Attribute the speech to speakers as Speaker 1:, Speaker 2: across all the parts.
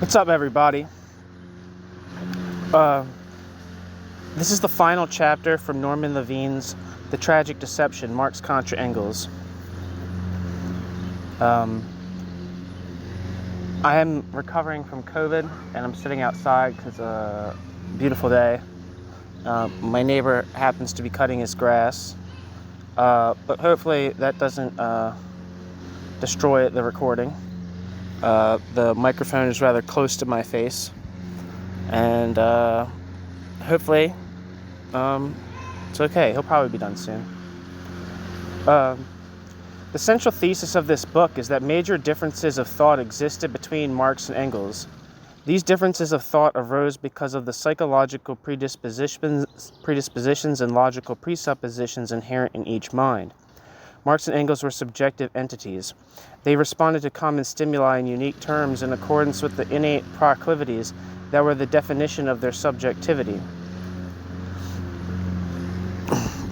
Speaker 1: What's up, everybody? This is the final chapter from Norman Levine's The Tragic Deception, Marx contra Engels. I am recovering from COVID, and I'm sitting outside because it's a beautiful day. My neighbor happens to be cutting his grass, but hopefully that doesn't destroy the recording. The microphone is rather close to my face, and hopefully it's okay. He'll probably be done soon. The central thesis of this book is that major differences of thought existed between Marx and Engels. These differences of thought arose because of the psychological predispositions and logical presuppositions inherent in each mind. Marx and Engels were subjective entities. They responded to common stimuli in unique terms in accordance with the innate proclivities that were the definition of their subjectivity.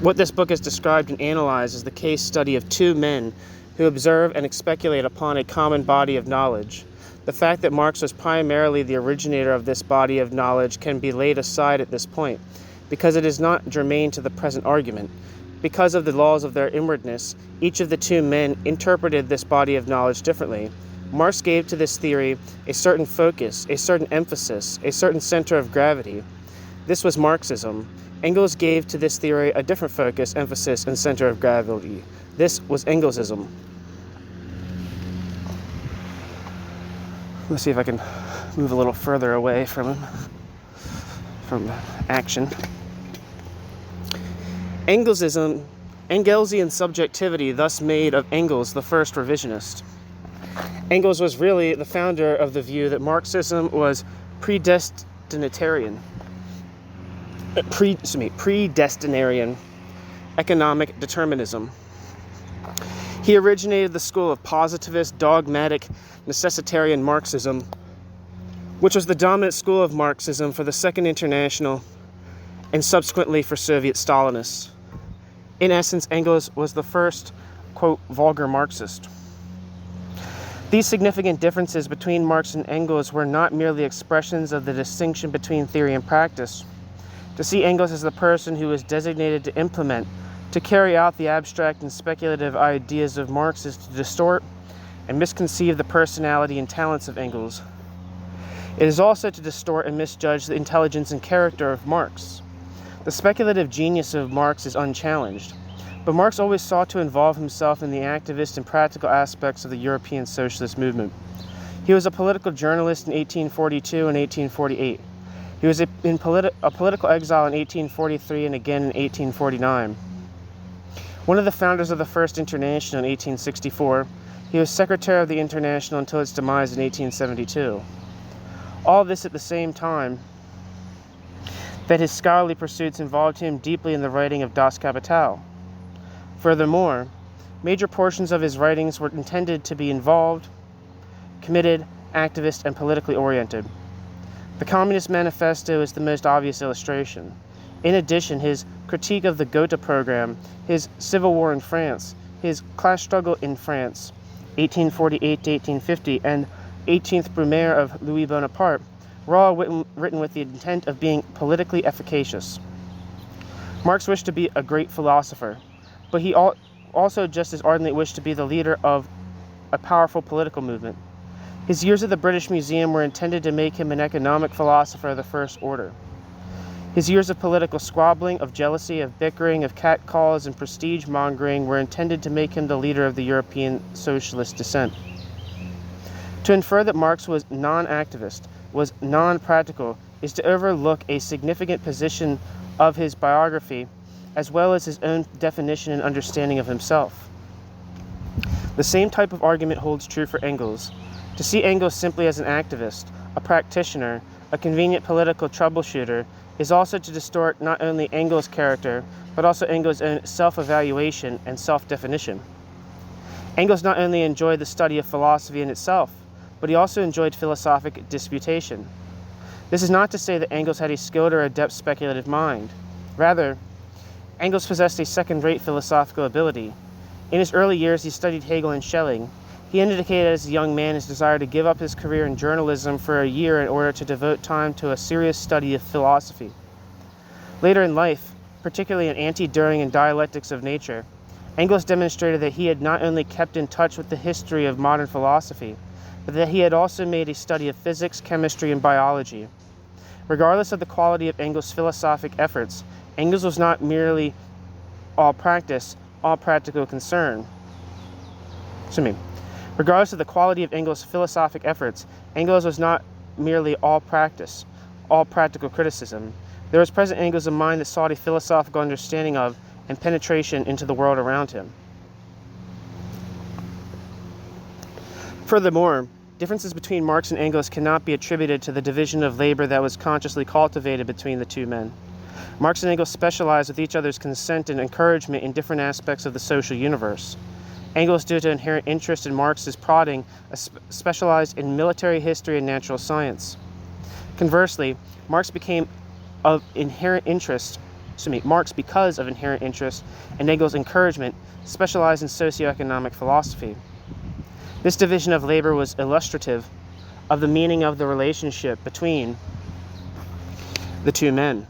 Speaker 1: What this book has described and analyzed is the case study of two men who observe and speculate upon a common body of knowledge. The fact that Marx was primarily the originator of this body of knowledge can be laid aside at this point, because it is not germane to the present argument. Because of the laws of their inwardness, each of the two men interpreted this body of knowledge differently. Marx gave to this theory a certain focus, a certain emphasis, a certain center of gravity. This was Marxism. Engels gave to this theory a different focus, emphasis, and center of gravity. This was Engelsism. Let's see if I can move a little further away from action. Engelsian subjectivity thus made of Engels the first revisionist. Engels was really the founder of the view that Marxism was predestinarian economic determinism. He originated the school of positivist, dogmatic, necessitarian Marxism, which was the dominant school of Marxism for the Second International and subsequently for Soviet Stalinists. In essence, Engels was the first, quote, vulgar Marxist. These significant differences between Marx and Engels were not merely expressions of the distinction between theory and practice. To see Engels as the person who was designated to implement, to carry out the abstract and speculative ideas of Marx is to distort and misconceive the personality and talents of Engels. It is also to distort and misjudge the intelligence and character of Marx. The speculative genius of Marx is unchallenged, but Marx always sought to involve himself in the activist and practical aspects of the European socialist movement. He was a political journalist in 1842 and 1848. He was in political exile in 1843 and again in 1849. One of the founders of the First International in 1864, he was secretary of the International until its demise in 1872. All this at the same time that his scholarly pursuits involved him deeply in the writing of Das Kapital. Furthermore, major portions of his writings were intended to be involved, committed, activist, and politically oriented. The Communist Manifesto is the most obvious illustration. In addition, his critique of the Gotha program, his civil war in France, his class struggle in France, 1848 to 1850, and 18th Brumaire of Louis Bonaparte, were all written with the intent of being politically efficacious. Marx wished to be a great philosopher, but he also just as ardently wished to be the leader of a powerful political movement. His years at the British Museum were intended to make him an economic philosopher of the first order. His years of political squabbling, of jealousy, of bickering, of catcalls, and prestige-mongering were intended to make him the leader of the European socialist dissent. To infer that Marx was non-activist, was non-practical, is to overlook a significant position of his biography, as well as his own definition and understanding of himself. The same type of argument holds true for Engels. To see Engels simply as an activist, a practitioner, a convenient political troubleshooter, is also to distort not only Engels' character, but also Engels' own self-evaluation and self-definition. Engels not only enjoyed the study of philosophy in itself, but he also enjoyed philosophic disputation. This is not to say that Engels had a skilled or adept speculative mind. Rather, Engels possessed a second-rate philosophical ability. In his early years, he studied Hegel and Schelling. He indicated as a young man his desire to give up his career in journalism for a year in order to devote time to a serious study of philosophy. Later in life, particularly in Anti-During and Dialectics of Nature, Engels demonstrated that he had not only kept in touch with the history of modern philosophy, but that he had also made a study of physics, chemistry, and biology. Regardless of the quality of Engels' philosophic efforts, Engels was not merely all practice, all practical concern. Regardless of the quality of Engels' philosophic efforts, Engels was not merely all practice, all practical criticism. There was present in Engels a mind that sought a philosophical understanding of and penetration into the world around him. Furthermore, differences between Marx and Engels cannot be attributed to the division of labor that was consciously cultivated between the two men. Marx and Engels specialized with each other's consent and encouragement in different aspects of the social universe. Engels, due to inherent interest in Marx's prodding, specialized in military history and natural science. Conversely, Marx because of inherent interest and Engels' encouragement, specialized in socioeconomic philosophy. This division of labor was illustrative of the meaning of the relationship between the two men.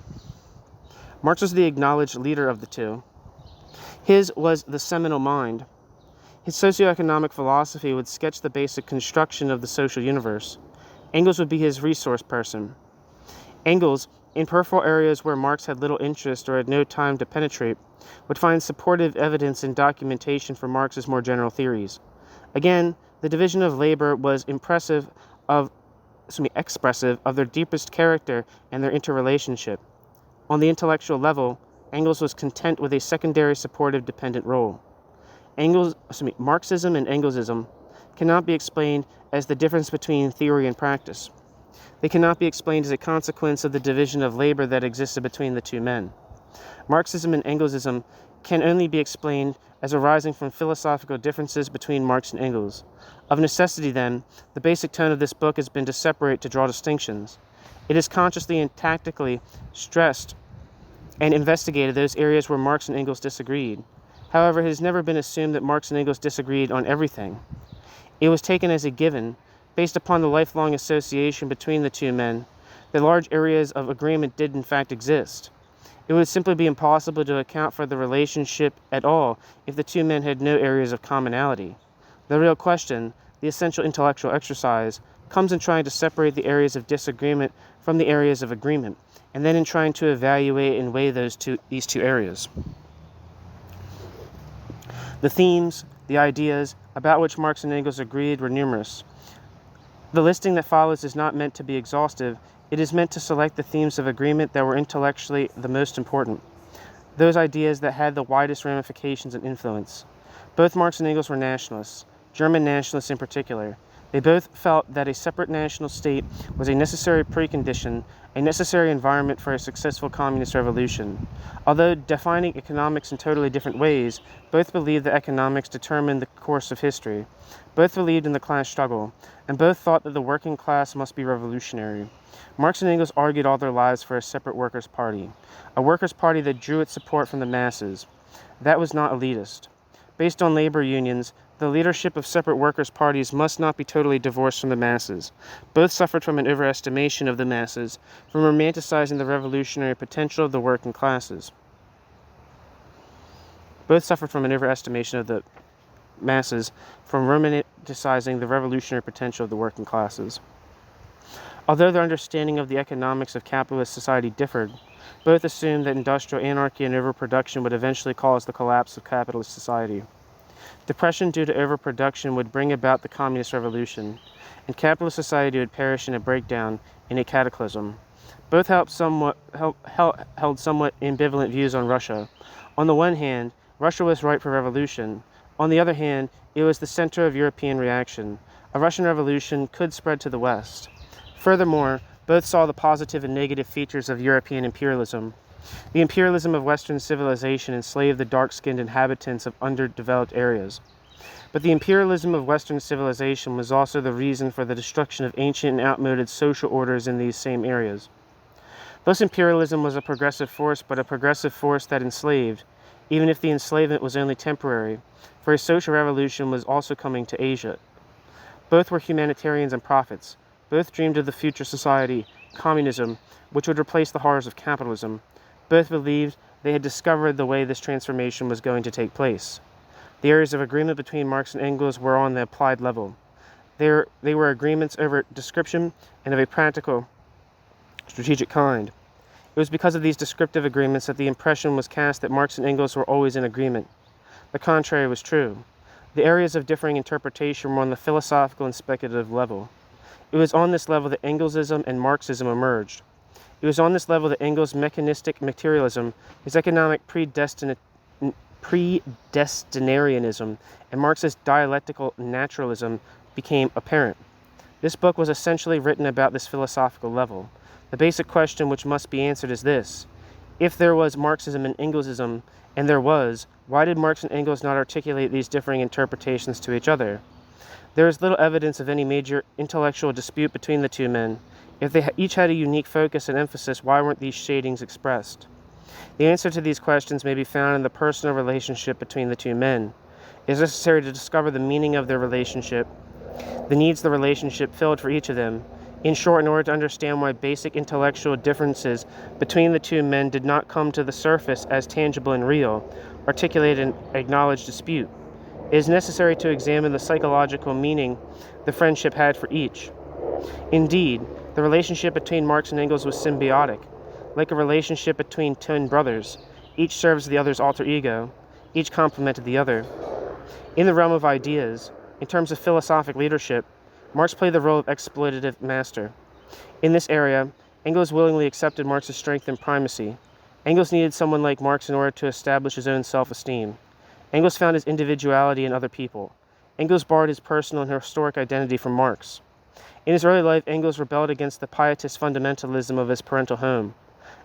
Speaker 1: Marx was the acknowledged leader of the two. His was the seminal mind. His socioeconomic philosophy would sketch the basic construction of the social universe. Engels would be his resource person. Engels, in peripheral areas where Marx had little interest or had no time to penetrate, would find supportive evidence and documentation for Marx's more general theories. Again, the division of labor was expressive of their deepest character and their interrelationship. On the intellectual level, Engels was content with a secondary supportive dependent role. Marxism and Engelsism cannot be explained as the difference between theory and practice. They cannot be explained as a consequence of the division of labor that existed between the two men. Marxism and Engelsism can only be explained as arising from philosophical differences between Marx and Engels. Of necessity, then, the basic tone of this book has been to separate, to draw distinctions. It has consciously and tactically stressed and investigated those areas where Marx and Engels disagreed. However, it has never been assumed that Marx and Engels disagreed on everything. It was taken as a given, based upon the lifelong association between the two men, that large areas of agreement did in fact exist. It would simply be impossible to account for the relationship at all if the two men had no areas of commonality. The real question, the essential intellectual exercise, comes in trying to separate the areas of disagreement from the areas of agreement, and then in trying to evaluate and weigh these two areas. The themes, the ideas, about which Marx and Engels agreed were numerous. The listing that follows is not meant to be exhaustive. It is meant to select the themes of agreement that were intellectually the most important, those ideas that had the widest ramifications and influence. Both Marx and Engels were nationalists, German nationalists in particular. They both felt that a separate national state was a necessary precondition, a necessary environment for a successful communist revolution. Although defining economics in totally different ways, both believed that economics determined the course of history. Both believed in the class struggle, and both thought that the working class must be revolutionary. Marx and Engels argued all their lives for a separate workers' party, a workers' party that drew its support from the masses. That was not elitist. Based on labor unions, the leadership of separate workers' parties must not be totally divorced from the masses. Both suffered from an overestimation of the masses, from romanticizing the revolutionary potential of the working classes. Both suffered from an overestimation of the masses, from romanticizing the revolutionary potential of the working classes. Although their understanding of the economics of capitalist society differed, both assumed that industrial anarchy and overproduction would eventually cause the collapse of capitalist society. Depression due to overproduction would bring about the communist revolution, and capitalist society would perish in a breakdown, in a cataclysm. Both held somewhat ambivalent views on Russia. On the one hand, Russia was ripe for revolution. On the other hand, it was the center of European reaction. A Russian revolution could spread to the West. Furthermore, both saw the positive and negative features of European imperialism. The imperialism of Western civilization enslaved the dark-skinned inhabitants of underdeveloped areas. But the imperialism of Western civilization was also the reason for the destruction of ancient and outmoded social orders in these same areas. Thus, imperialism was a progressive force, but a progressive force that enslaved, even if the enslavement was only temporary, for a social revolution was also coming to Asia, Both were humanitarians and prophets. Both dreamed of the future society, communism, which would replace the horrors of capitalism. Both believed they had discovered the way this transformation was going to take place. The areas of agreement between Marx and Engels were on the applied level. They were agreements over description and of a practical, strategic kind. It was because of these descriptive agreements that the impression was cast that Marx and Engels were always in agreement. The contrary was true. The areas of differing interpretation were on the philosophical and speculative level. It was on this level that Engelsism and Marxism emerged. It was on this level that Engels' mechanistic materialism, his economic predestinarianism, and Marx's dialectical naturalism became apparent. This book was essentially written about this philosophical level. The basic question which must be answered is this: if there was Marxism and Engelsism, and there was, why did Marx and Engels not articulate these differing interpretations to each other? There is little evidence of any major intellectual dispute between the two men. If they each had a unique focus and emphasis, why weren't these shadings expressed? The answer to these questions may be found in the personal relationship between the two men. It is necessary to discover the meaning of their relationship, the needs the relationship filled for each of them. In short, in order to understand why basic intellectual differences between the two men did not come to the surface as tangible and real, articulate and acknowledged dispute, it is necessary to examine the psychological meaning the friendship had for each. Indeed, the relationship between Marx and Engels was symbiotic, like a relationship between twin brothers. Each serves the other's alter ego. Each complemented the other. In the realm of ideas, in terms of philosophic leadership, Marx played the role of exploitative master. In this area, Engels willingly accepted Marx's strength and primacy. Engels needed someone like Marx in order to establish his own self-esteem. Engels found his individuality in other people. Engels borrowed his personal and historic identity from Marx. In his early life, Engels rebelled against the pietist fundamentalism of his parental home.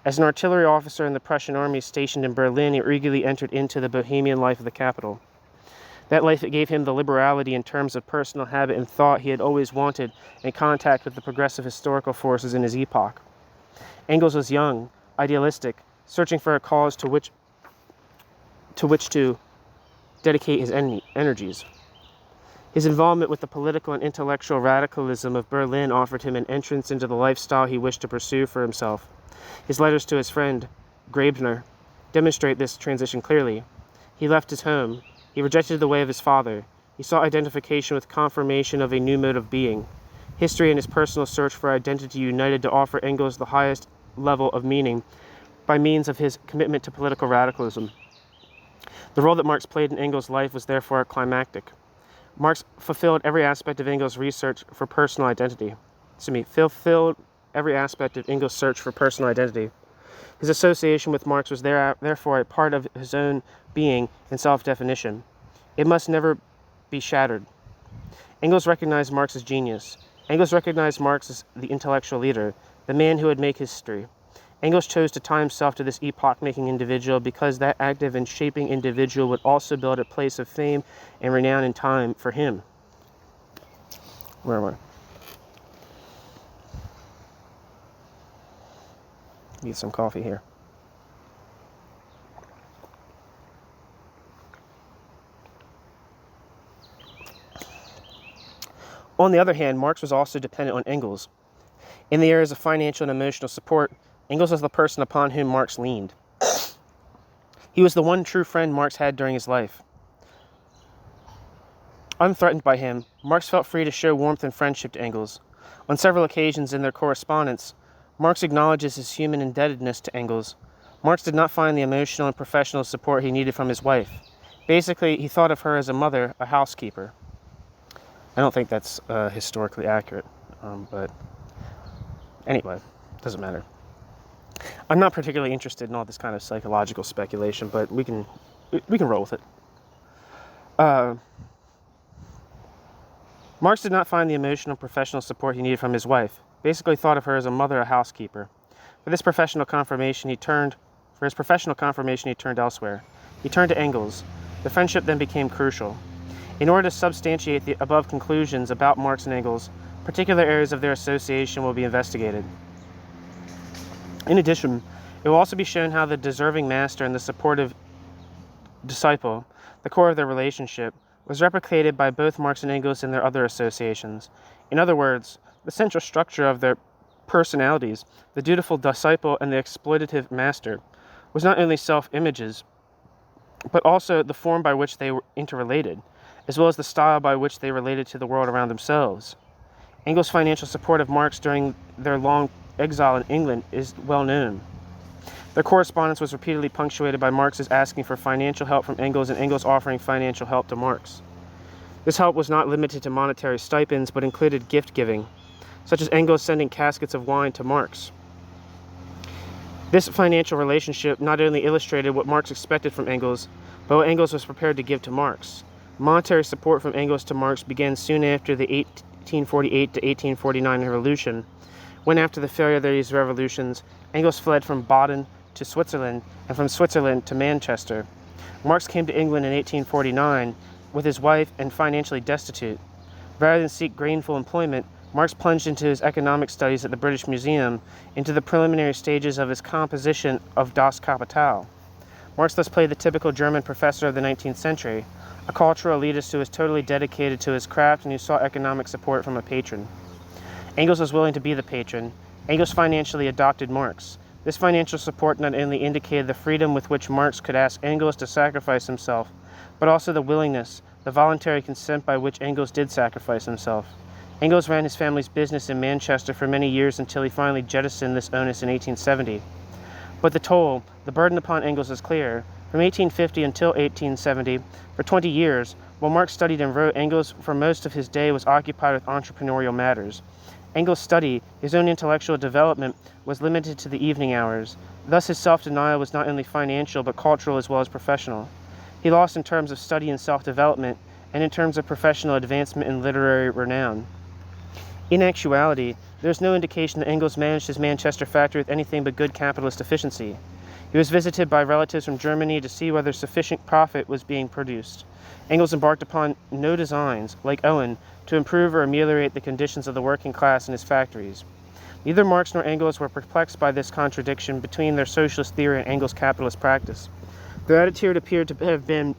Speaker 1: As an artillery officer in the Prussian army stationed in Berlin, he eagerly entered into the bohemian life of the capital. That life gave him the liberality in terms of personal habit and thought he had always wanted in contact with the progressive historical forces in his epoch. Engels was young, idealistic, searching for a cause to which to dedicate his energies. His involvement with the political and intellectual radicalism of Berlin offered him an entrance into the lifestyle he wished to pursue for himself. His letters to his friend, Grabner, demonstrate this transition clearly. He left his home. He rejected the way of his father. He sought identification with confirmation of a new mode of being. History and his personal search for identity united to offer Engels the highest level of meaning by means of his commitment to political radicalism. The role that Marx played in Engels' life was therefore climactic. Marx fulfilled every aspect of Engels' research for personal identity. Fulfilled every aspect of Engels' search for personal identity. His association with Marx was therefore a part of his own being and self-definition. It must never be shattered. Engels recognized Marx's genius. Engels recognized Marx as the intellectual leader, the man who would make history. Engels chose to tie himself to this epoch-making individual because that active and shaping individual would also build a place of fame and renown in time for him. Where am I? Get some coffee here. On the other hand, Marx was also dependent on Engels. In the areas of financial and emotional support, Engels was the person upon whom Marx leaned. He was the one true friend Marx had during his life. Unthreatened by him, Marx felt free to show warmth and friendship to Engels. On several occasions in their correspondence, Marx acknowledges his human indebtedness to Engels. Marx did not find the emotional and professional support he needed from his wife. Basically, he thought of her as a mother, a housekeeper. I don't think that's historically accurate, but anyway, doesn't matter. I'm not particularly interested in all this kind of psychological speculation, but we can roll with it. Marx did not find the emotional and professional support he needed from his wife. Basically thought of her as a mother, a housekeeper. For his professional confirmation, he turned elsewhere. He turned to Engels. The friendship then became crucial. In order to substantiate the above conclusions about Marx and Engels, particular areas of their association will be investigated. In addition, it will also be shown how the deserving master and the supportive disciple, the core of their relationship, was replicated by both Marx and Engels in their other associations. In other words, the central structure of their personalities, the dutiful disciple and the exploitative master, was not only self-images, but also the form by which they were interrelated, as well as the style by which they related to the world around themselves. Engels' financial support of Marx during their long exile in England is well known. Their correspondence was repeatedly punctuated by Marx's asking for financial help from Engels and Engels offering financial help to Marx. This help was not limited to monetary stipends, but included gift-giving, such as Engels sending caskets of wine to Marx. This financial relationship not only illustrated what Marx expected from Engels, but what Engels was prepared to give to Marx. Monetary support from Engels to Marx began soon after the 1848 to 1849 revolution, when after the failure of these revolutions, Engels fled from Baden to Switzerland and from Switzerland to Manchester. Marx came to England in 1849 with his wife and financially destitute. Rather than seek gainful employment, Marx plunged into his economic studies at the British Museum, into the preliminary stages of his composition of Das Kapital. Marx thus played the typical German professor of the 19th century, a cultural elitist who was totally dedicated to his craft and who sought economic support from a patron. Engels was willing to be the patron. Engels financially adopted Marx. This financial support not only indicated the freedom with which Marx could ask Engels to sacrifice himself, but also the willingness, the voluntary consent by which Engels did sacrifice himself. Engels ran his family's business in Manchester for many years until he finally jettisoned this onus in 1870. But the toll, the burden upon Engels is clear. From 1850 until 1870, for 20 years, while Marx studied and wrote, Engels for most of his day was occupied with entrepreneurial matters. Engels' study, his own intellectual development, was limited to the evening hours. Thus his self-denial was not only financial but cultural as well as professional. He lost in terms of study and self-development, and in terms of professional advancement and literary renown. In actuality, there is no indication that Engels managed his Manchester factory with anything but good capitalist efficiency. He was visited by relatives from Germany to see whether sufficient profit was being produced. Engels embarked upon no designs, like Owen, to improve or ameliorate the conditions of the working class in his factories. Neither Marx nor Engels were perplexed by this contradiction between their socialist theory and Engels' capitalist practice. Their attitude appeared to have been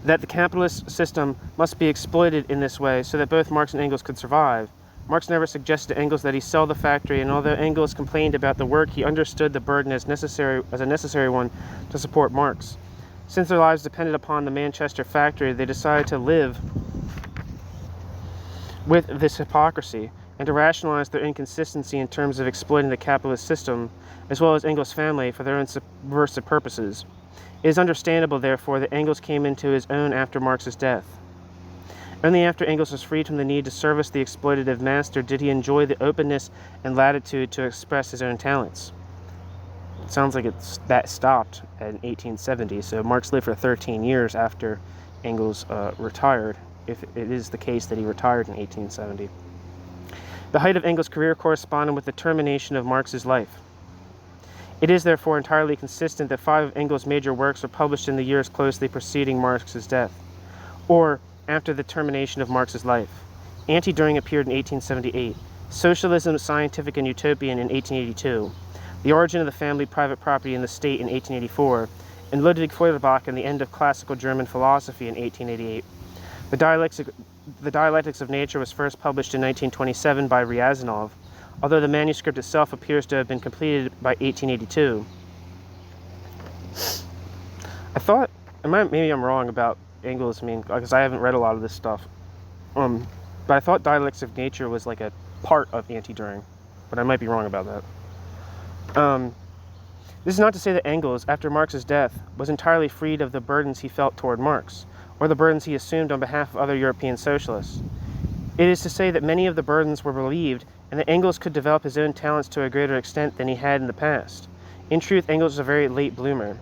Speaker 1: that the capitalist system must be exploited in this way so that both Marx and Engels could survive. Marx never suggested to Engels that he sell the factory, and although Engels complained about the work, he understood the burden as a necessary one to support Marx. Since their lives depended upon the Manchester factory, they decided to live with this hypocrisy and to rationalize their inconsistency in terms of exploiting the capitalist system, as well as Engels' family, for their own subversive purposes. It is understandable, therefore, that Engels came into his own after Marx's death. Only after Engels was freed from the need to service the exploitative master did he enjoy the openness and latitude to express his own talents. It sounds like that stopped in 1870, so Marx lived for 13 years after Engels retired, if it is the case that he retired in 1870. The height of Engels' career corresponded with the termination of Marx's life. It is therefore entirely consistent that 5 of Engels' major works were published in the years closely preceding Marx's death, or after the termination of Marx's life. Anti-Düring appeared in 1878, Socialism, Scientific and Utopian in 1882, The Origin of the Family, Private Property and the State in 1884, and Ludwig Feuerbach and the End of Classical German Philosophy in 1888. The Dialectics of Nature was first published in 1927 by Ryazanov, although the manuscript itself appears to have been completed by 1882. I thought, maybe I'm wrong about Engels, because I haven't read a lot of this stuff, but I thought Dialectics of Nature was like a part of Anti-Düring, but I might be wrong about that. This is not to say that Engels, after Marx's death, was entirely freed of the burdens he felt toward Marx, or the burdens he assumed on behalf of other European socialists. It is to say that many of the burdens were relieved, and that Engels could develop his own talents to a greater extent than he had in the past. In truth, Engels was a very late bloomer.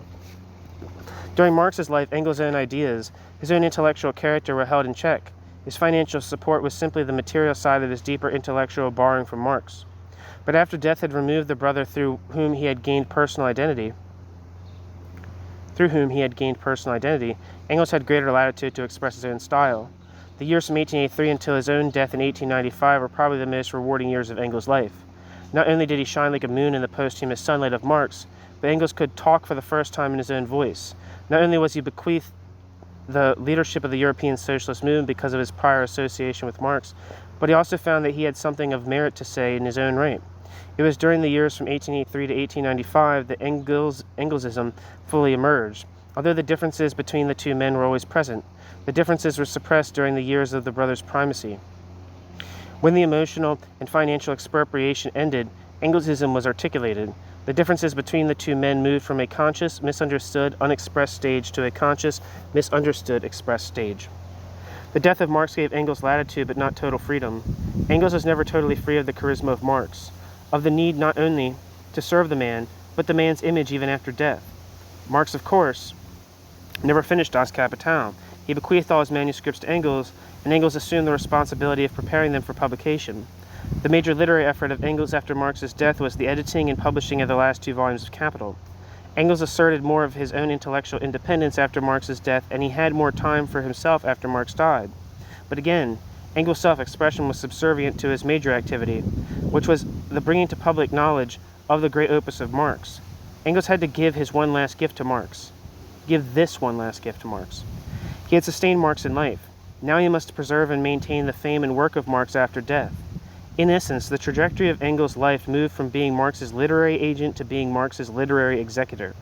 Speaker 1: During Marx's life, Engels' own ideas, his own intellectual character were held in check. His financial support was simply the material side of his deeper intellectual borrowing from Marx. But after death had removed the brother through whom he had gained personal identity, Engels had greater latitude to express his own style. The years from 1883 until his own death in 1895 were probably the most rewarding years of Engels' life. Not only did he shine like a moon in the posthumous sunlight of Marx, but Engels could talk for the first time in his own voice. Not only was he bequeathed the leadership of the European socialist movement because of his prior association with Marx, but he also found that he had something of merit to say in his own right. It was during the years from 1883 to 1895 that Engelsism fully emerged. Although the differences between the two men were always present, the differences were suppressed during the years of the brothers' primacy. When the emotional and financial expropriation ended, Engelsism was articulated. The differences between the two men moved from a conscious, misunderstood, unexpressed stage to a conscious, misunderstood, expressed stage. The death of Marx gave Engels latitude but not total freedom. Engels was never totally free of the charisma of Marx, of the need not only to serve the man, but the man's image even after death. Marx, of course, never finished Das Kapital. He bequeathed all his manuscripts to Engels, and Engels assumed the responsibility of preparing them for publication. The major literary effort of Engels after Marx's death was the editing and publishing of the last 2 volumes of Capital. Engels asserted more of his own intellectual independence after Marx's death, and he had more time for himself after Marx died. But again, Engels' self-expression was subservient to his major activity, which was the bringing to public knowledge of the great opus of Marx. Engels had to give his one last gift to Marx. Give this one last gift to Marx. He had sustained Marx in life. Now he must preserve and maintain the fame and work of Marx after death. In essence, the trajectory of Engels' life moved from being Marx's literary agent to being Marx's literary executor.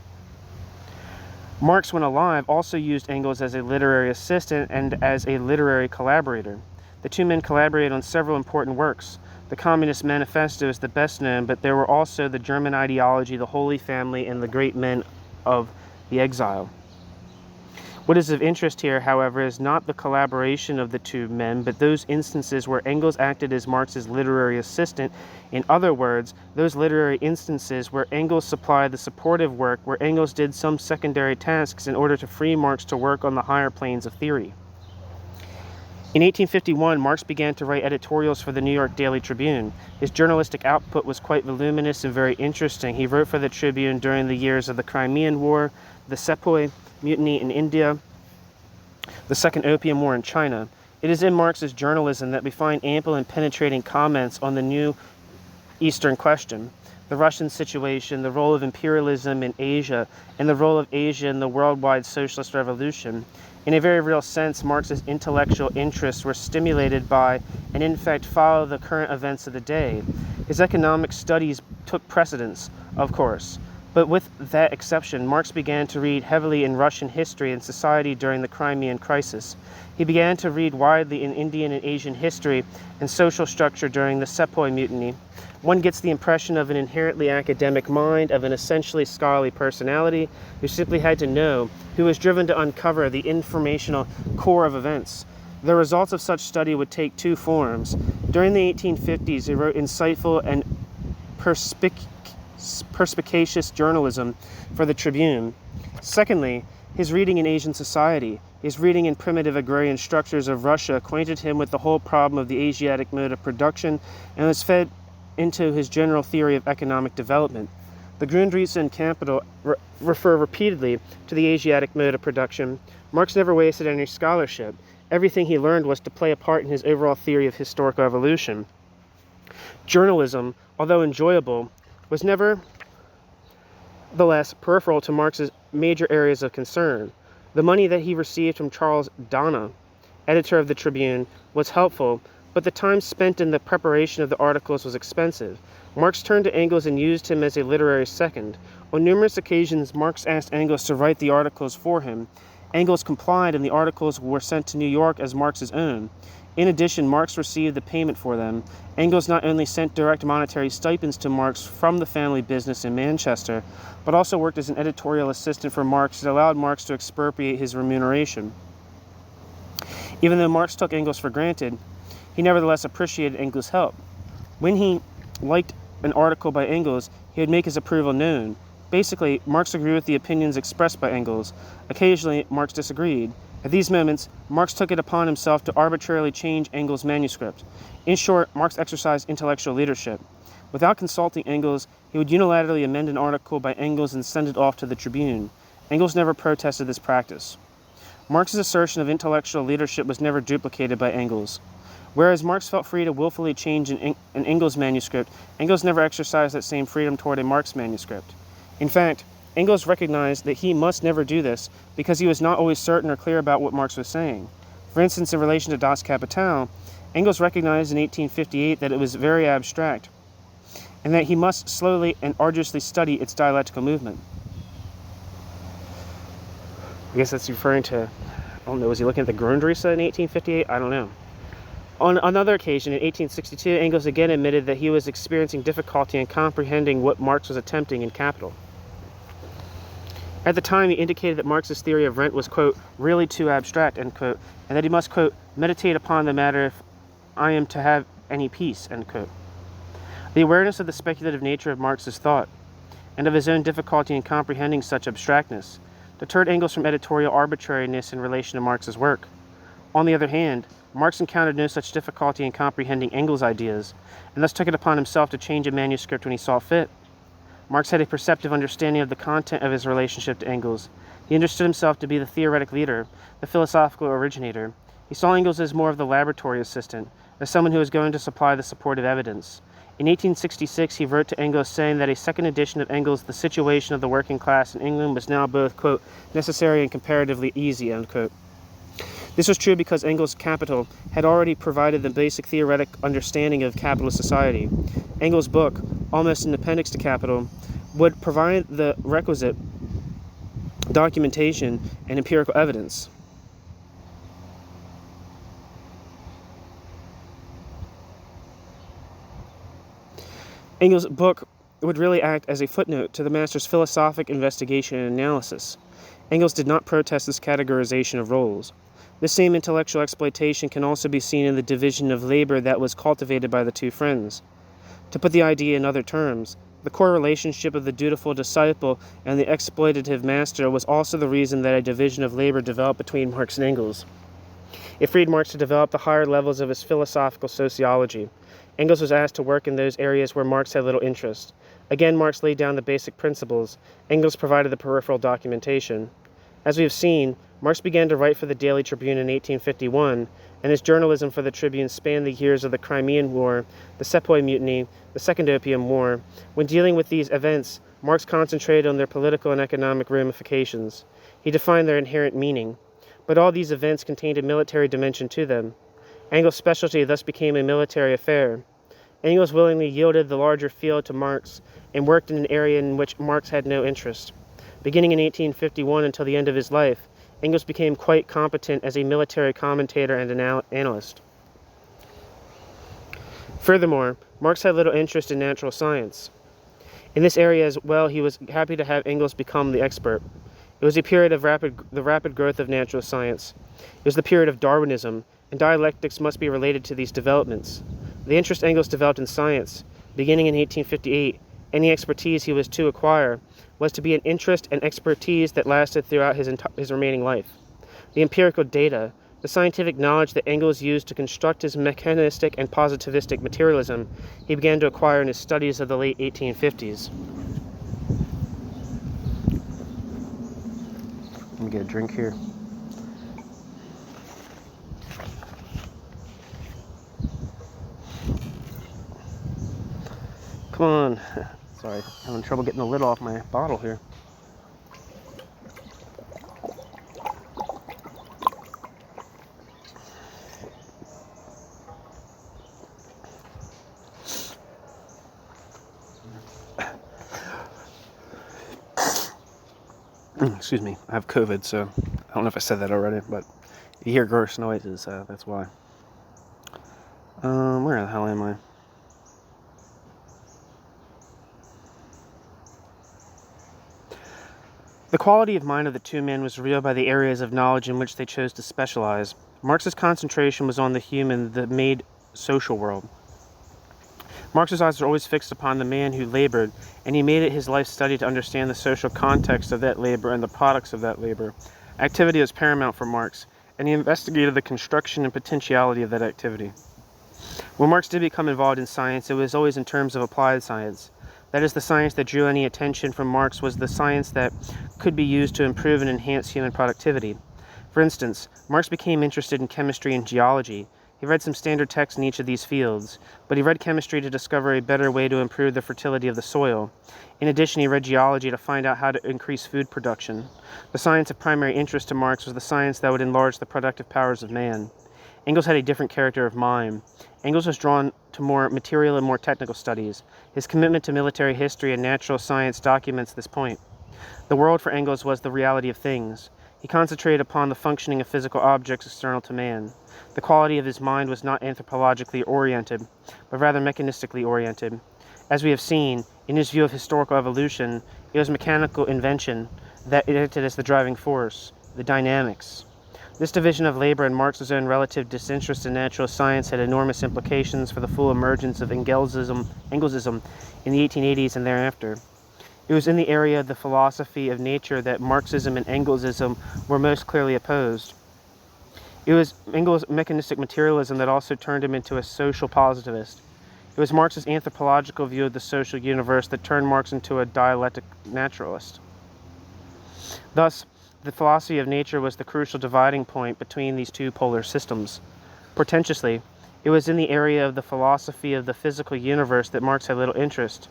Speaker 1: Marx, when alive, also used Engels as a literary assistant and as a literary collaborator. The two men collaborated on several important works. The Communist Manifesto is the best known, but there were also the German Ideology, the Holy Family, and the Great Men of the Exile. What is of interest here, however, is not the collaboration of the two men, but those instances where Engels acted as Marx's literary assistant. In other words, those literary instances where Engels supplied the supportive work, where Engels did some secondary tasks in order to free Marx to work on the higher planes of theory. In 1851, Marx began to write editorials for the New York Daily Tribune. His journalistic output was quite voluminous and very interesting. He wrote for the Tribune during the years of the Crimean War, the Sepoy Mutiny in India, the Second Opium War in China. It is in Marx's journalism that we find ample and penetrating comments on the new Eastern question, the Russian situation, the role of imperialism in Asia, and the role of Asia in the worldwide socialist revolution. In a very real sense, Marx's intellectual interests were stimulated by, and in fact followed the current events of the day. His economic studies took precedence, of course. But with that exception, Marx began to read heavily in Russian history and society during the Crimean crisis. He began to read widely in Indian and Asian history and social structure during the Sepoy Mutiny. One gets the impression of an inherently academic mind, of an essentially scholarly personality who simply had to know, who was driven to uncover the informational core of events. The results of such study would take 2 forms. During the 1850s, he wrote insightful and perspicacious journalism for the Tribune. Secondly, his reading in Asian society, his reading in primitive agrarian structures of Russia acquainted him with the whole problem of the Asiatic mode of production and was fed into his general theory of economic development. The Grundrisse and Capital refer repeatedly to the Asiatic mode of production. Marx never wasted any scholarship. Everything he learned was to play a part in his overall theory of historical evolution. Journalism, although enjoyable, was nevertheless peripheral to Marx's major areas of concern. The money that he received from Charles Dana, editor of the Tribune, was helpful, but the time spent in the preparation of the articles was expensive. Marx turned to Engels and used him as a literary second. On numerous occasions, Marx asked Engels to write the articles for him. Engels complied, and the articles were sent to New York as Marx's own. In addition, Marx received the payment for them. Engels not only sent direct monetary stipends to Marx from the family business in Manchester, but also worked as an editorial assistant for Marx that allowed Marx to expropriate his remuneration. Even though Marx took Engels for granted, he nevertheless appreciated Engels' help. When he liked an article by Engels, he would make his approval known. Basically, Marx agreed with the opinions expressed by Engels. Occasionally, Marx disagreed. At these moments, Marx took it upon himself to arbitrarily change Engels' manuscript. In short, Marx exercised intellectual leadership. Without consulting Engels, he would unilaterally amend an article by Engels and send it off to the Tribune. Engels never protested this practice. Marx's assertion of intellectual leadership was never duplicated by Engels. Whereas Marx felt free to willfully change an Engels manuscript, Engels never exercised that same freedom toward a Marx manuscript. In fact, Engels recognized that he must never do this because he was not always certain or clear about what Marx was saying. For instance, in relation to Das Kapital, Engels recognized in 1858 that it was very abstract, and that he must slowly and arduously study its dialectical movement. I guess that's referring to, I don't know, was he looking at the Grundrisse in 1858? I don't know. On another occasion, in 1862, Engels again admitted that he was experiencing difficulty in comprehending what Marx was attempting in Capital. At the time, he indicated that Marx's theory of rent was, quote, really too abstract, end quote, and that he must, quote, meditate upon the matter if I am to have any peace, end quote. The awareness of the speculative nature of Marx's thought, and of his own difficulty in comprehending such abstractness, deterred Engels from editorial arbitrariness in relation to Marx's work. On the other hand, Marx encountered no such difficulty in comprehending Engels' ideas, and thus took it upon himself to change a manuscript when he saw fit. Marx had a perceptive understanding of the content of his relationship to Engels. He understood himself to be the theoretic leader, the philosophical originator. He saw Engels as more of the laboratory assistant, as someone who was going to supply the supportive evidence. In 1866, he wrote to Engels saying that a second edition of Engels' The Situation of the Working Class in England was now both, quote, necessary and comparatively easy, end quote. This was true because Engels' Capital had already provided the basic theoretic understanding of capitalist society. Engels' book, almost an appendix to Capital, would provide the requisite documentation and empirical evidence. Engels' book would really act as a footnote to the master's philosophic investigation and analysis. Engels did not protest this categorization of roles. This same intellectual exploitation can also be seen in the division of labor that was cultivated by the two friends. To put the idea in other terms, the core relationship of the dutiful disciple and the exploitative master was also the reason that a division of labor developed between Marx and Engels. It freed Marx to develop the higher levels of his philosophical sociology. Engels was asked to work in those areas where Marx had little interest. Again, Marx laid down the basic principles. Engels provided the peripheral documentation. As we have seen, Marx began to write for the Daily Tribune in 1851, and his journalism for the Tribune spanned the years of the Crimean War, the Sepoy Mutiny, the Second Opium War. When dealing with these events, Marx concentrated on their political and economic ramifications. He defined their inherent meaning. But all these events contained a military dimension to them. Engels' specialty thus became a military affair. Engels willingly yielded the larger field to Marx and worked in an area in which Marx had no interest. Beginning in 1851 until the end of his life, Engels became quite competent as a military commentator and analyst. Furthermore, Marx had little interest in natural science. In this area as well, he was happy to have Engels become the expert. It was a period of the rapid growth of natural science. It was the period of Darwinism, and dialectics must be related to these developments. The interest Engels developed in science, beginning in 1858, and the expertise he was to acquire, was to be an interest and expertise that lasted throughout his remaining life. The empirical data, the scientific knowledge that Engels used to construct his mechanistic and positivistic materialism, he began to acquire in his studies of the late 1850s. Let me get a drink here. Come on. Sorry, having trouble getting the lid off my bottle here. Excuse me, I have COVID, so I don't know if I said that already, but if you hear gross noises, that's why. Where the hell am I? The quality of mind of the two men was revealed by the areas of knowledge in which they chose to specialize. Marx's concentration was on the human, the made social world. Marx's eyes were always fixed upon the man who labored, and he made it his life study to understand the social context of that labor and the products of that labor. Activity was paramount for Marx, and he investigated the construction and potentiality of that activity. When Marx did become involved in science, it was always in terms of applied science. That is, the science that drew any attention from Marx was the science that could be used to improve and enhance human productivity. For instance, Marx became interested in chemistry and geology. He read some standard texts in each of these fields, but he read chemistry to discover a better way to improve the fertility of the soil. In addition, he read geology to find out how to increase food production. The science of primary interest to Marx was the science that would enlarge the productive powers of man. Engels had a different character of mind. Engels was drawn to more material and more technical studies. His commitment to military history and natural science documents this point. The world for Engels was the reality of things. He concentrated upon the functioning of physical objects external to man. The quality of his mind was not anthropologically oriented, but rather mechanistically oriented. As we have seen, in his view of historical evolution, it was mechanical invention that acted as the driving force, the dynamics. This division of labor and Marx's own relative disinterest in natural science had enormous implications for the full emergence of Engelsism in the 1880s and thereafter. It was in the area of the philosophy of nature that Marxism and Engelsism were most clearly opposed. It was Engels' mechanistic materialism that also turned him into a social positivist. It was Marx's anthropological view of the social universe that turned Marx into a dialectic naturalist. Thus, the philosophy of nature was the crucial dividing point between these two polar systems. Portentously, it was in the area of the philosophy of the physical universe that Marx had little interest.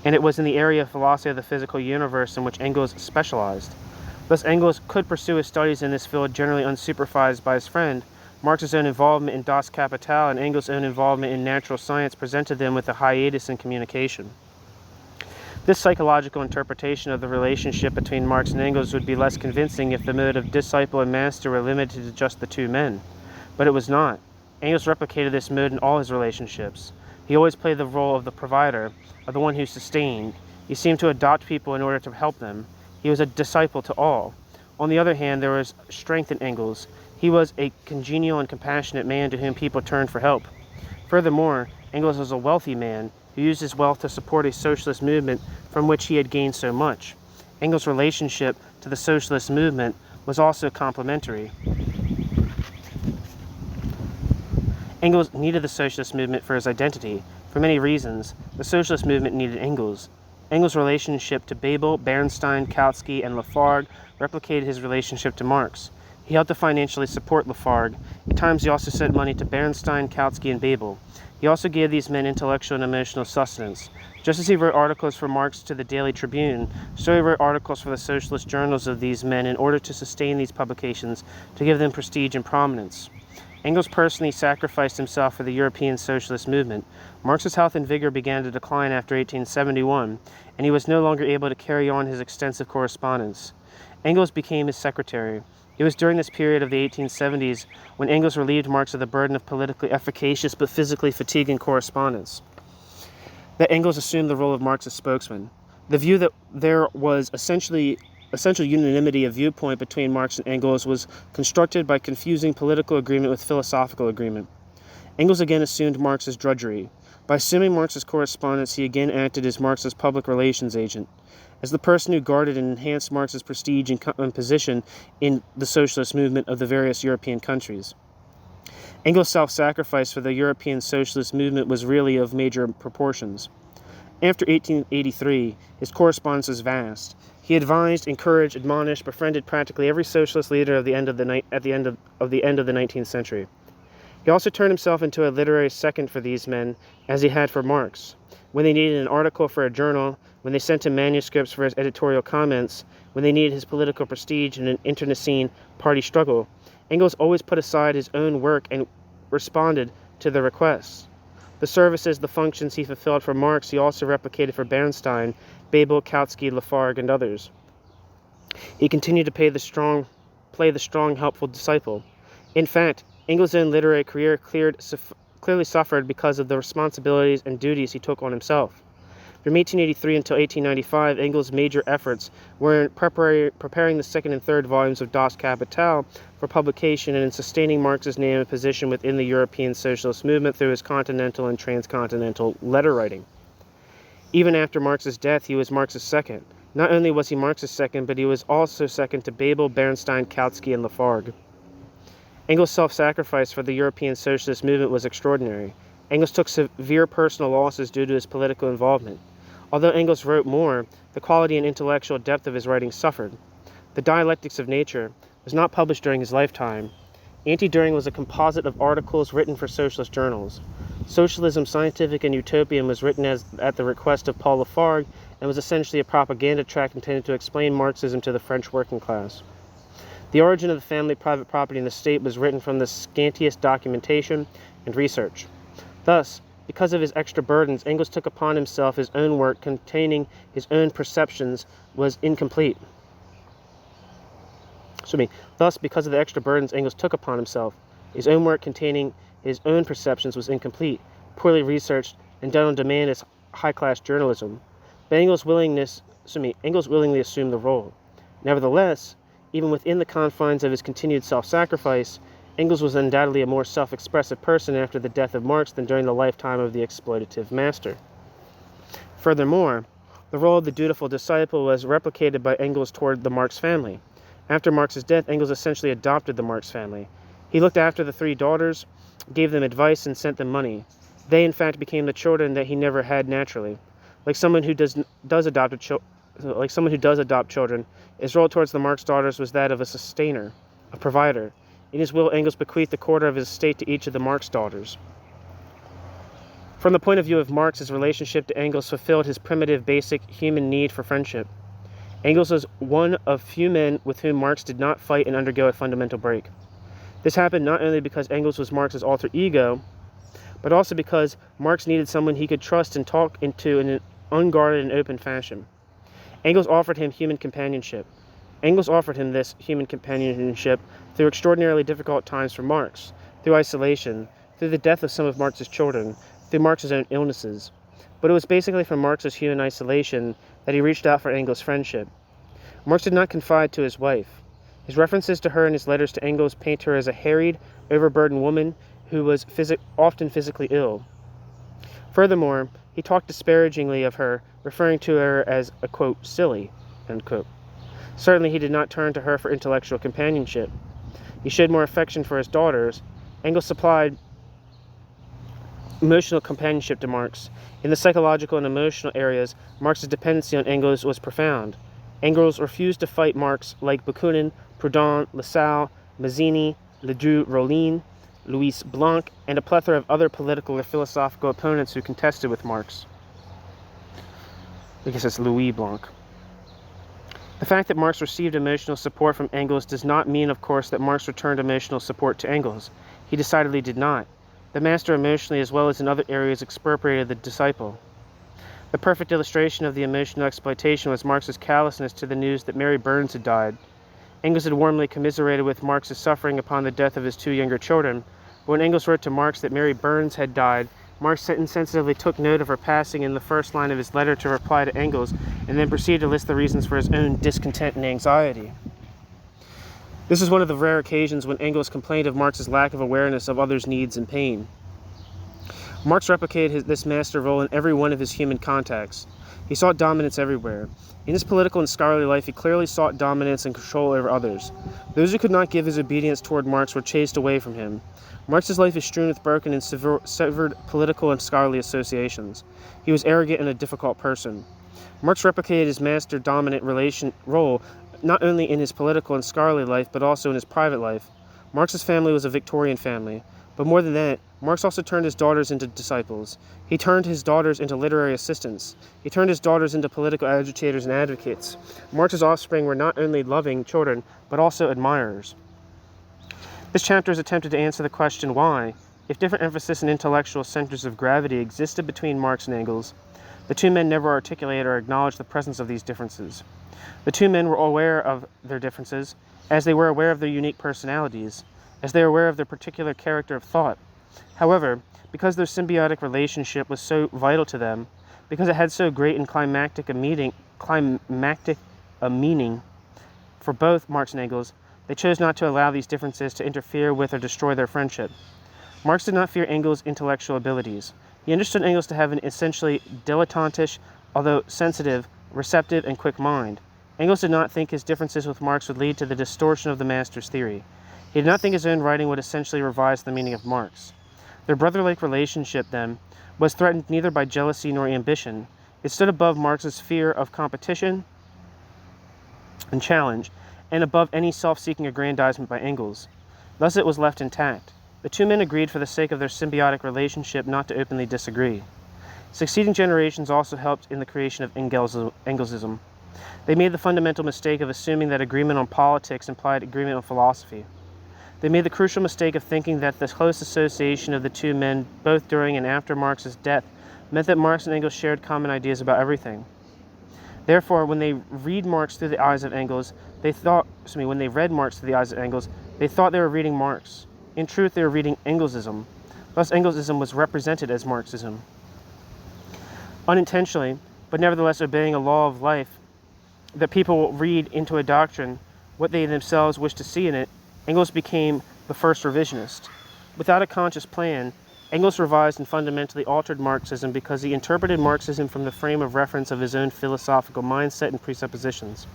Speaker 1: And it was in the area of philosophy of the physical universe in which Engels specialized. Thus, Engels could pursue his studies in this field generally unsupervised by his friend. Marx's own involvement in Das Kapital and Engels' own involvement in natural science presented them with a hiatus in communication. This psychological interpretation of the relationship between Marx and Engels would be less convincing if the mode of disciple and master were limited to just the two men. But it was not. Engels replicated this mode in all his relationships. He always played the role of the provider, of the one who sustained. He seemed to adopt people in order to help them. He was a disciple to all. On the other hand, there was strength in Engels. He was a congenial and compassionate man to whom people turned for help. Furthermore, Engels was a wealthy man who used his wealth to support a socialist movement from which he had gained so much. Engels' relationship to the socialist movement was also complementary. Engels needed the socialist movement for his identity. For many reasons, the socialist movement needed Engels. Engels' relationship to Bebel, Bernstein, Kautsky, and Lafargue replicated his relationship to Marx. He helped to financially support Lafargue. At times he also sent money to Bernstein, Kautsky, and Bebel. He also gave these men intellectual and emotional sustenance. Just as he wrote articles for Marx to the Daily Tribune, so he wrote articles for the socialist journals of these men in order to sustain these publications, to give them prestige and prominence. Engels personally sacrificed himself for the European socialist movement. Marx's health and vigor began to decline after 1871, and he was no longer able to carry on his extensive correspondence. Engels became his secretary. It was during this period of the 1870s when Engels relieved Marx of the burden of politically efficacious but physically fatiguing correspondence, that Engels assumed the role of Marx's spokesman. The view that there was essential unanimity of viewpoint between Marx and Engels was constructed by confusing political agreement with philosophical agreement. Engels again assumed Marx's drudgery. By assuming Marx's correspondence, he again acted as Marx's public relations agent, as the person who guarded and enhanced Marx's prestige and position in the socialist movement of the various European countries. Engels' self-sacrifice for the European socialist movement was really of major proportions. After 1883, his correspondence was vast. He advised, encouraged, admonished, befriended practically every socialist leader at the end of the 19th century. He also turned himself into a literary second for these men, as he had for Marx. When they needed an article for a journal, when they sent him manuscripts for his editorial comments, when they needed his political prestige in an internecine party struggle, Engels always put aside his own work and responded to the requests. The services, the functions he fulfilled for Marx, he also replicated for Bernstein, Bebel, Kautsky, Lafargue, and others. He continued to play the strong, helpful disciple. In fact, Engels' own literary career clearly suffered because of the responsibilities and duties he took on himself. From 1883 until 1895, Engels' major efforts were in preparing the second and third volumes of Das Kapital for publication and in sustaining Marx's name and position within the European socialist movement through his continental and transcontinental letter writing. Even after Marx's death, he was Marx's second. Not only was he Marx's second, but he was also second to Bebel, Bernstein, Kautsky, and Lafargue. Engels' self-sacrifice for the European socialist movement was extraordinary. Engels took severe personal losses due to his political involvement. Although Engels wrote more, the quality and intellectual depth of his writing suffered. The Dialectics of Nature was not published during his lifetime. Anti-Düring was a composite of articles written for socialist journals. Socialism, Scientific, and Utopian was written at the request of Paul Lafargue and was essentially a propaganda tract intended to explain Marxism to the French working class. The origin of the family, private property, and the state was written from the scantiest documentation and research. Thus, because of his extra burdens, Engels took upon himself his own work containing his own perceptions was incomplete. Thus, because of the extra burdens Engels took upon himself, his own work containing his own perceptions was incomplete, poorly researched, and done on demand as high-class journalism. But Engels willingly assumed the role. Nevertheless, even within the confines of his continued self-sacrifice, Engels was undoubtedly a more self-expressive person after the death of Marx than during the lifetime of the exploitative master. Furthermore, the role of the dutiful disciple was replicated by Engels toward the Marx family. After Marx's death, Engels essentially adopted the Marx family. He looked after the 3 daughters, gave them advice, and sent them money. They, in fact, became the children that he never had naturally. Like someone who does adopt children, his role towards the Marx daughters was that of a sustainer, a provider. In his will, Engels bequeathed a quarter of his estate to each of the Marx daughters. From the point of view of Marx, his relationship to Engels fulfilled his primitive, basic human need for friendship. Engels was one of few men with whom Marx did not fight and undergo a fundamental break. This happened not only because Engels was Marx's alter ego, but also because Marx needed someone he could trust and talk into in an unguarded and open fashion. Engels offered him human companionship. Engels offered him this human companionship through extraordinarily difficult times for Marx, through isolation, through the death of some of Marx's children, through Marx's own illnesses. But it was basically from Marx's human isolation that he reached out for Engels' friendship. Marx did not confide to his wife. His references to her in his letters to Engels paint her as a harried, overburdened woman who was often physically ill. Furthermore, he talked disparagingly of her, referring to her as a, quote, silly, end quote. Certainly he did not turn to her for intellectual companionship. He showed more affection for his daughters. Engels supplied emotional companionship to Marx. In the psychological and emotional areas, Marx's dependency on Engels was profound. Engels refused to fight Marx like Bakunin, Proudhon, Lassalle, Mazzini, Ledru-Rollin, Louis Blanc, and a plethora of other political or philosophical opponents who contested with Marx. I guess it's Louis Blanc. The fact that Marx received emotional support from Engels does not mean, of course, that Marx returned emotional support to Engels. He decidedly did not. The master emotionally, as well as in other areas, expropriated the disciple. The perfect illustration of the emotional exploitation was Marx's callousness to the news that Mary Burns had died. Engels had warmly commiserated with Marx's suffering upon the death of his 2 younger children, but when Engels wrote to Marx that Mary Burns had died, Marx insensitively took note of her passing in the first line of his letter to reply to Engels, and then proceeded to list the reasons for his own discontent and anxiety. This is one of the rare occasions when Engels complained of Marx's lack of awareness of others' needs and pain. Marx replicated this master role in every one of his human contacts. He sought dominance everywhere. In his political and scholarly life, he clearly sought dominance and control over others. Those who could not give his obedience toward Marx were chased away from him. Marx's life is strewn with broken and severed political and scholarly associations. He was arrogant and a difficult person. Marx replicated his master-dominant role not only in his political and scholarly life, but also in his private life. Marx's family was a Victorian family. But more than that, Marx also turned his daughters into disciples. He turned his daughters into literary assistants. He turned his daughters into political agitators and advocates. Marx's offspring were not only loving children, but also admirers. This chapter is attempted to answer the question why, if different emphasis and intellectual centers of gravity existed between Marx and Engels, the 2 men never articulated or acknowledged the presence of these differences. The 2 men were aware of their differences, as they were aware of their unique personalities, as they were aware of their particular character of thought. However, because their symbiotic relationship was so vital to them, because it had so great and climactic a meaning for both Marx and Engels, they chose not to allow these differences to interfere with or destroy their friendship. Marx did not fear Engels' intellectual abilities. He understood Engels to have an essentially dilettantish, although sensitive, receptive, and quick mind. Engels did not think his differences with Marx would lead to the distortion of the master's theory. He did not think his own writing would essentially revise the meaning of Marx. Their brother-like relationship, then, was threatened neither by jealousy nor ambition. It stood above Marx's fear of competition and challenge, and above any self-seeking aggrandizement by Engels. Thus it was left intact. The two men agreed for the sake of their symbiotic relationship not to openly disagree. Succeeding generations also helped in the creation of Engelsism. They made the fundamental mistake of assuming that agreement on politics implied agreement on philosophy. They made the crucial mistake of thinking that the close association of the two men, both during and after Marx's death, meant that Marx and Engels shared common ideas about everything. Therefore, when they read Marx through the eyes of Engels, when they read Marx through the eyes of Engels, they thought they were reading Marx. In truth, they were reading Engelsism. Thus, Engelsism was represented as Marxism. Unintentionally, but nevertheless obeying a law of life, that people will read into a doctrine what they themselves wish to see in it, Engels became the first revisionist. Without a conscious plan, Engels revised and fundamentally altered Marxism because he interpreted Marxism from the frame of reference of his own philosophical mindset and presuppositions.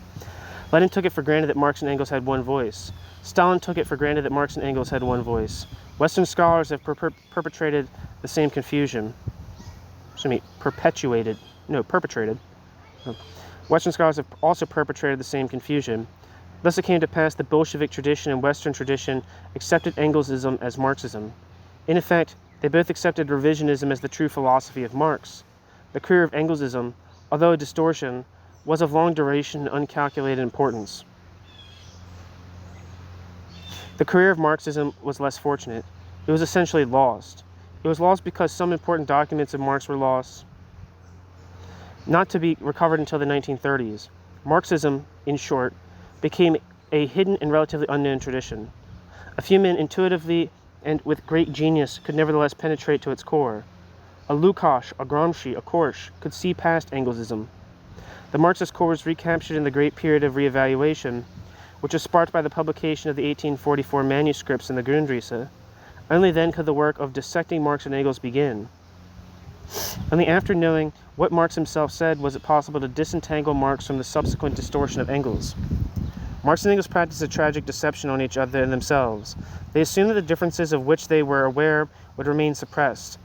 Speaker 1: Lenin took it for granted that Marx and Engels had one voice. Stalin took it for granted that Marx and Engels had one voice. Western scholars have perpetrated the same confusion. Perpetrated. Western scholars have also perpetrated the same confusion. Thus it came to pass that Bolshevik tradition and Western tradition accepted Engelsism as Marxism. In effect, they both accepted revisionism as the true philosophy of Marx. The career of Engelsism, although a distortion, was of long duration and uncalculated importance. The career of Marxism was less fortunate. It was essentially lost. It was lost because some important documents of Marx were lost, not to be recovered until the 1930s. Marxism, in short, became a hidden and relatively unknown tradition. A few men intuitively and with great genius could nevertheless penetrate to its core. A Lukács, a Gramsci, a Korsch could see past Engelsism. The Marxist core was recaptured in the great period of reevaluation, which was sparked by the publication of the 1844 manuscripts in the Grundrisse. Only then could the work of dissecting Marx and Engels begin. Only after knowing what Marx himself said was it possible to disentangle Marx from the subsequent distortion of Engels. Marx and Engels practiced a tragic deception on each other and themselves. They assumed that the differences of which they were aware would remain suppressed,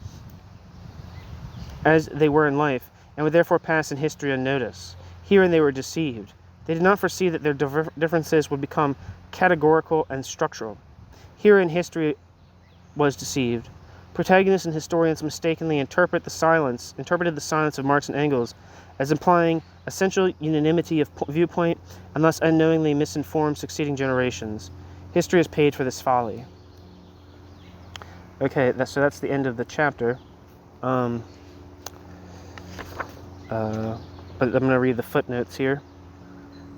Speaker 1: as they were in life, and would therefore pass in history unnoticed. Herein they were deceived. They did not foresee that their differences would become categorical and structural. Herein history was deceived. Protagonists and historians mistakenly interpreted the silence of Marx and Engels as implying essential unanimity of viewpoint, and thus unknowingly misinformed succeeding generations. History has paid for this folly. Okay, so that's the end of the chapter. But I'm going to read the footnotes here.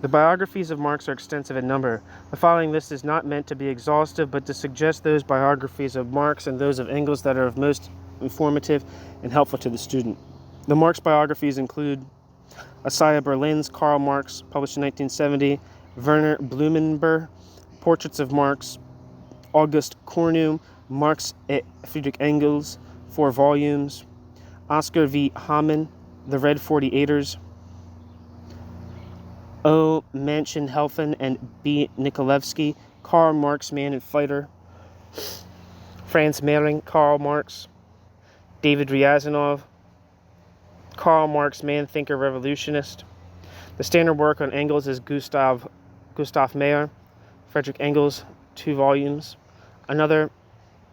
Speaker 1: The biographies of Marx are extensive in number. The following list is not meant to be exhaustive, but to suggest those biographies of Marx and those of Engels that are of most informative and helpful to the student. The Marx biographies include Asaya Berlin's Karl Marx, published in 1970, Werner Blumenberg, Portraits of Marx, August Cornu, Marx et Friedrich Engels, 4 volumes, Oscar V. Hamann, The Red 48ers, O. Manchin-Helfen and B. Nikolevsky, Karl Marx, Man and Fighter, Franz Mehring, Karl Marx, David Ryazanov, Karl Marx, Man, Thinker, Revolutionist. The standard work on Engels is Gustav Mayr, Friedrich Engels, 2 volumes. Another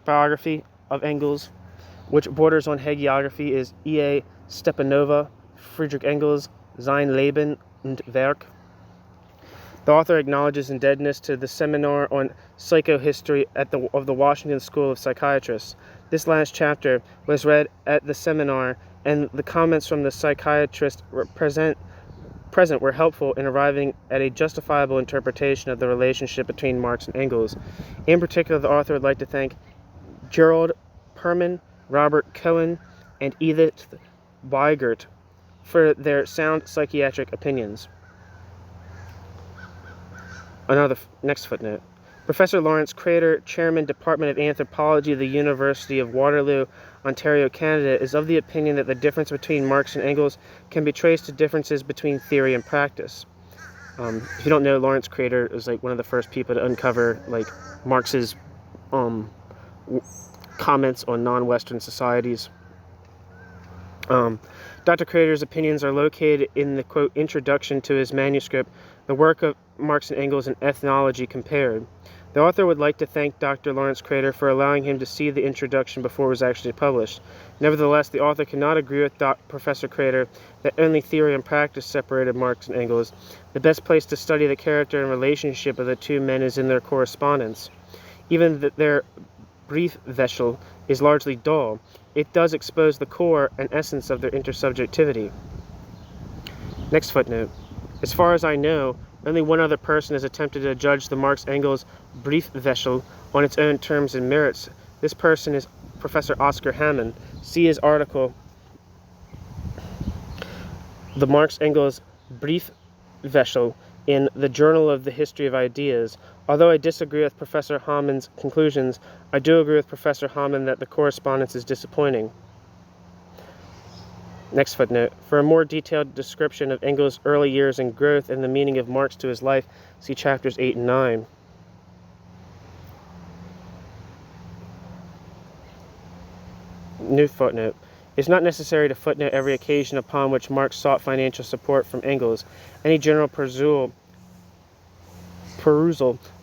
Speaker 1: biography of Engels, which borders on hagiography, is E.A. Stepanova, Friedrich Engels, Sein Leben und Werk. The author acknowledges indebtedness to the seminar on psychohistory of the Washington School of Psychiatrists. This last chapter was read at the seminar, and the comments from the psychiatrist present were helpful in arriving at a justifiable interpretation of the relationship between Marx and Engels. In particular, the author would like to thank Gerald Perman, Robert Cohen, and Edith Weigert for their sound psychiatric opinions. Next footnote. Professor Lawrence Crater, Chairman, Department of Anthropology of the University of Waterloo, Ontario, Canada, is of the opinion that the difference between Marx and Engels can be traced to differences between theory and practice. If you don't know, Lawrence Crater was one of the first people to uncover Marx's comments on non-Western societies. Dr. Crater's opinions are located in the, quote, introduction to his manuscript, The Work of Marx and Engels in Ethnology Compared. The author would like to thank Dr. Lawrence Crater for allowing him to see the introduction before it was actually published. Nevertheless, the author cannot agree with Professor Crater that only theory and practice separated Marx and Engels. The best place to study the character and relationship of the two men is in their correspondence. Even their Briefwechsel is largely dull. It does expose the core and essence of their intersubjectivity. Next footnote. As far as I know, only one other person has attempted to judge the Marx-Engels Briefwechsel on its own terms and merits. This person is Professor Oscar Hamann. See his article, The Marx-Engels Briefwechsel, in the Journal of the History of Ideas. Although I disagree with Professor Hamann's conclusions, I do agree with Professor Hamann that the correspondence is disappointing. Next footnote. For a more detailed description of Engels' early years and growth and the meaning of Marx to his life, see chapters 8 and 9. New footnote. It is not necessary to footnote every occasion upon which Marx sought financial support from Engels. Any general perusal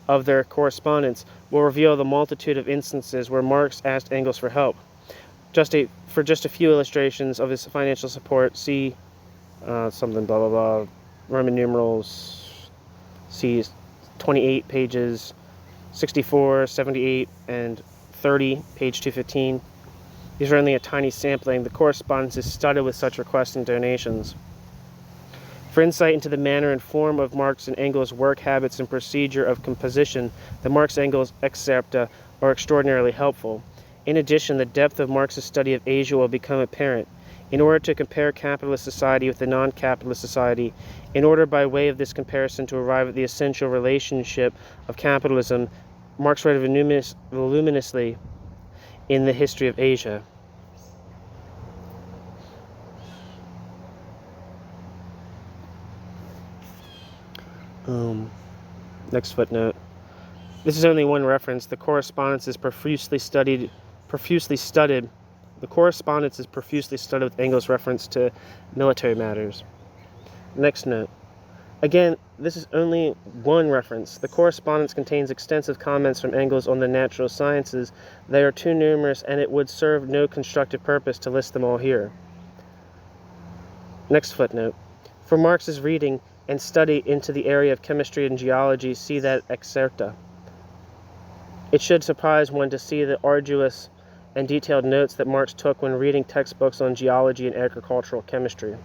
Speaker 1: of their correspondence will reveal the multitude of instances where Marx asked Engels for help. For just a few illustrations of his financial support, see something blah blah blah, Roman numerals, see 28 pages, 64, 78, and 30, page 215. These are only a tiny sampling. The correspondence is studded with such requests and donations. For insight into the manner and form of Marx and Engels' work habits and procedure of composition, the Marx-Engels excerpta are extraordinarily helpful. In addition, the depth of Marx's study of Asia will become apparent. In order to compare capitalist society with the non-capitalist society, in order by way of this comparison to arrive at the essential relationship of capitalism, Marx wrote voluminously in the History of Asia. Next footnote. This is only one reference. The correspondence is profusely studied. The correspondence is profusely studied with Engels' reference to military matters. Next note. Again, this is only one reference. The correspondence contains extensive comments from Engels on the natural sciences. They are too numerous, and it would serve no constructive purpose to list them all here. Next footnote. For Marx's reading and study into the area of chemistry and geology, see that excerpta. It should surprise one to see the arduous and detailed notes that Marx took when reading textbooks on geology and agricultural chemistry.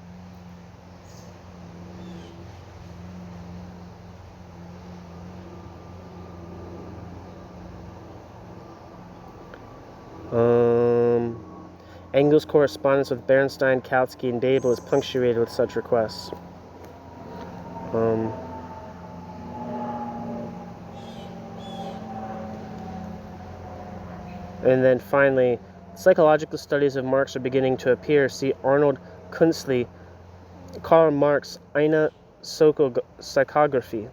Speaker 1: Engels' correspondence with Bernstein, Kautsky, and Dable is punctuated with such requests. And then finally, psychological studies of Marx are beginning to appear. See Arnold Kunstli, Karl Marx, Eine Psychography,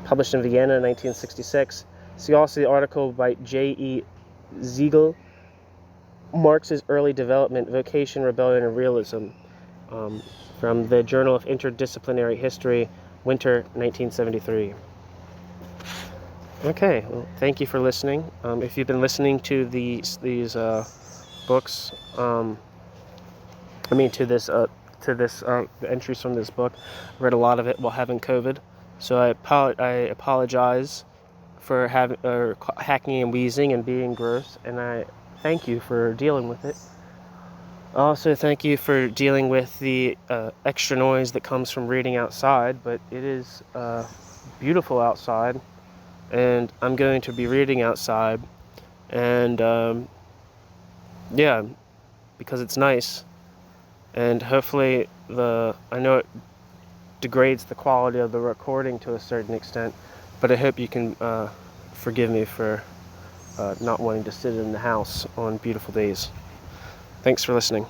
Speaker 1: published in Vienna in 1966. See also the article by J.E. Ziegel, Marx's Early Development, Vocation, Rebellion, and Realism, from the Journal of Interdisciplinary History, Winter 1973. Okay, well, thank you for listening. If you've been listening to these books, to the entries from this book, I read a lot of it while having COVID, so I apologize for hacking and wheezing and being gross, and I thank you for dealing with it. Also, thank you for dealing with the extra noise that comes from reading outside, but it is beautiful outside. And I'm going to be reading outside, and because it's nice, and hopefully I know it degrades the quality of the recording to a certain extent, but I hope you can forgive me for not wanting to sit in the house on beautiful days. Thanks for listening.